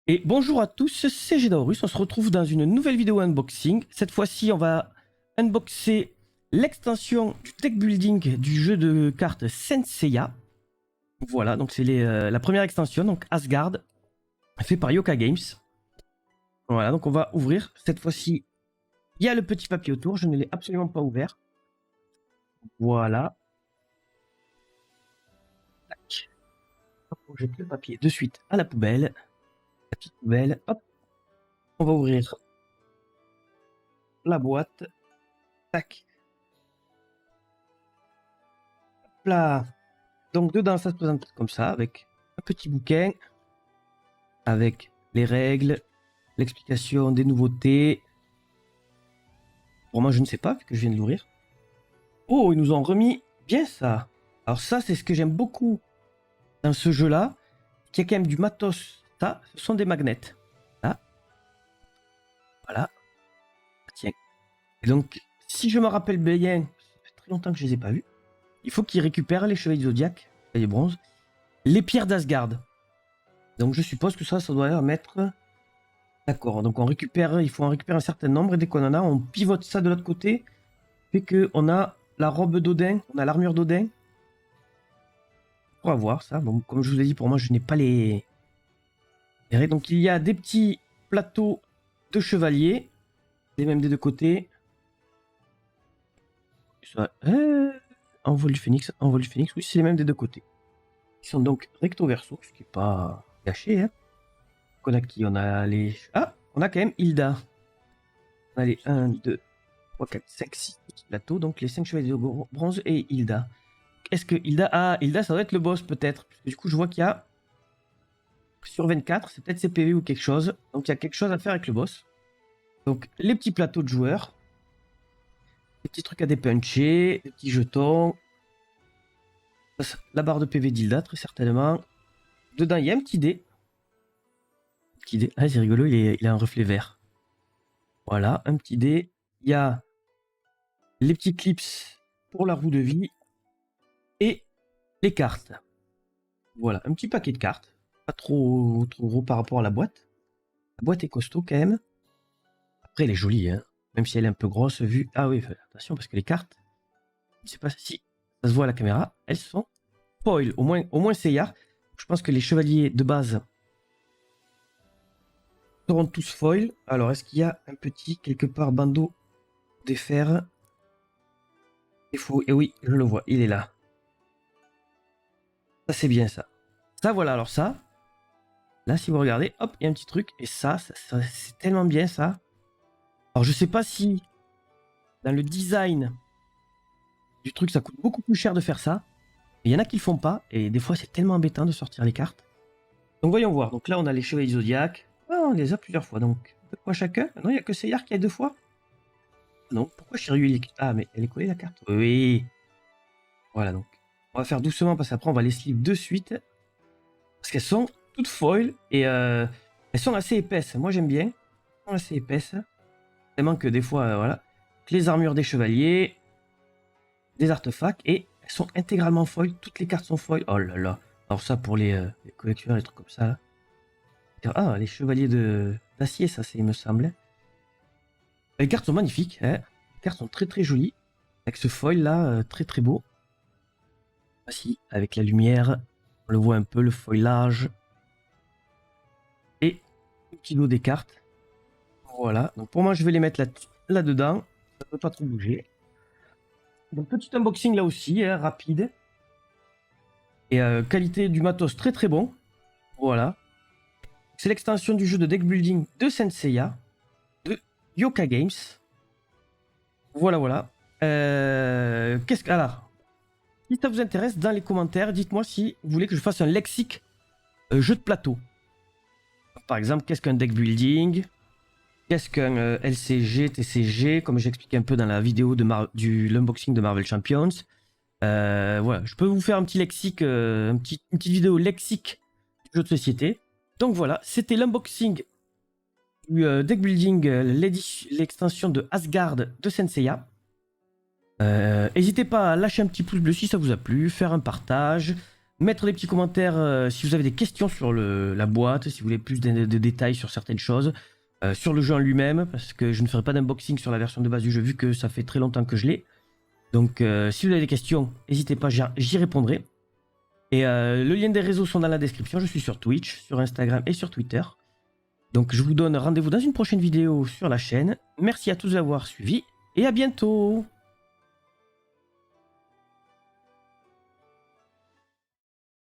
Et bonjour à tous, c'est Gédaurus, on se retrouve dans une nouvelle vidéo unboxing. Cette fois-ci, on va unboxer l'extension du deck building du jeu de cartes Senseiya. Voilà, donc c'est la première extension, donc Asgard, fait par Yoka Games. Voilà, donc on va ouvrir. Cette fois-ci, il y a le petit papier autour, je ne l'ai absolument pas ouvert. Voilà. Tac. Hop, on jette le papier de suite à la poubelle. La petite poubelle, hop. On va ouvrir la boîte. Tac. Là. Donc dedans, ça se présente comme ça, avec un petit bouquin, avec les règles, l'explication des nouveautés. Pour moi, je ne sais pas, vu que je viens de l'ouvrir. Oh, ils nous ont remis bien ça. Alors ça, c'est ce que j'aime beaucoup dans ce jeu-là, qu'il y a quand même du matos. Ça, ce sont des magnets. Là. Voilà. Tiens. Et donc, si je me rappelle bien, ça fait très longtemps que je les ai pas vus, il faut qu'ils récupèrent les chevaliers zodiaques, les bronzes, les pierres d'Asgard. Donc je suppose que ça doit mettre... D'accord, donc il faut en récupérer un certain nombre, et dès qu'on en a, on pivote ça de l'autre côté, fait qu'on a la robe d'Odin, on a l'armure d'Odin. On va voir ça. Bon, comme je vous ai dit, pour moi, je n'ai pas les règles. Donc il y a des petits plateaux de chevaliers, les mêmes des deux côtés. Envol du phénix, oui, c'est les mêmes des deux côtés. Ils sont donc recto verso, ce qui n'est pas gâché, hein. On a qui? On a les... Ah, on a quand même Hilda. On a les 1, 2, 3, 4, 5, 6 petits plateaux. Donc les 5 chevaliers de bronze et Hilda. Est-ce que Hilda... Ah, Hilda, ça doit être le boss peut-être. Parce que du coup, je vois qu'il y a... Sur 24, c'est peut-être CPV ou quelque chose. Donc il y a quelque chose à faire avec le boss. Donc les petits plateaux de joueurs. Les petits trucs à dépuncher. Les petits jetons. La barre de PV d'Hilda, très certainement. Dedans, il y a un petit dé. Ah, c'est rigolo, il a un reflet vert. Voilà, un petit dé. Il y a les petits clips pour la roue de vie. Et les cartes. Voilà, un petit paquet de cartes. Pas trop gros par rapport à la boîte. La boîte est costaud quand même. Après, elle est jolie, hein. Même si elle est un peu grosse vue. Ah oui, attention, parce que les cartes, je ne sais pas si ça se voit à la caméra, elles sont foil. Au moins Seiya. Je pense que les chevaliers de base seront tous foil. Alors, est-ce qu'il y a un petit, quelque part, bandeau des fers? Il faut... Et oui, je le vois, il est là. Ça, c'est bien, ça. Ça, voilà, alors ça. Là, si vous regardez, hop, il y a un petit truc. Et ça c'est tellement bien, ça. Alors, je sais pas si, dans le design du truc, ça coûte beaucoup plus cher de faire ça. Il y en a qui le font pas. Et des fois, c'est tellement embêtant de sortir les cartes. Donc, voyons voir. Donc là, on a les chevaliers zodiaques. Ah, on les a plusieurs fois. Donc, deux fois chacun. Non, il n'y a que Seyar qui a 2 fois. Non, pourquoi Shiryu... Ah, mais elle est collée, la carte. Oui. Voilà, donc. On va faire doucement, parce qu'après, on va les sleeve de suite. Parce qu'elles sont toutes foil. Et elles sont assez épaisses. Moi, j'aime bien. Elles sont assez épaisses. Tellement que des fois, voilà. Les armures des chevaliers. Des artefacts. Et elles sont intégralement foil. Toutes les cartes sont foil. Oh là là. Alors ça, pour les collectionneurs, les trucs comme ça. Là. Ah, les chevaliers d'acier, ça, c'est, il me semble. Les cartes sont magnifiques. Hein. Les cartes sont très très jolies. Avec ce foil là, très très beau. Voici, avec la lumière. On le voit un peu, le foilage. Et le petit lot des cartes. Voilà. Donc pour moi, je vais les mettre là-dedans. Ça ne peut pas trop bouger. Donc petit unboxing là aussi, hein, rapide. Et qualité du matos très très bon. Voilà. C'est l'extension du jeu de deck building de Senseiya. De Yoka Games. Voilà, voilà. Qu'est-ce que... Alors, si ça vous intéresse, dans les commentaires, dites-moi si vous voulez que je fasse un lexique jeu de plateau. Par exemple, qu'est-ce qu'un deck building? Qu'est-ce qu'un LCG, TCG? Comme j'explique un peu dans la vidéo de l'unboxing de Marvel Champions. Voilà, je peux vous faire un petit lexique, une petite vidéo lexique du jeu de société. Donc voilà, c'était l'unboxing du deck building, l'extension de Asgard de Senseiya. N'hésitez pas à lâcher un petit pouce bleu si ça vous a plu, faire un partage, mettre des petits commentaires si vous avez des questions sur la boîte, si vous voulez plus de détails sur certaines choses, sur le jeu en lui-même, parce que je ne ferai pas d'unboxing sur la version de base du jeu vu que ça fait très longtemps que je l'ai. Donc si vous avez des questions, n'hésitez pas, j'y répondrai. Et le lien des réseaux sont dans la description. Je suis sur Twitch, sur Instagram et sur Twitter. Donc je vous donne rendez-vous dans une prochaine vidéo sur la chaîne. Merci à tous d'avoir suivi et à bientôt.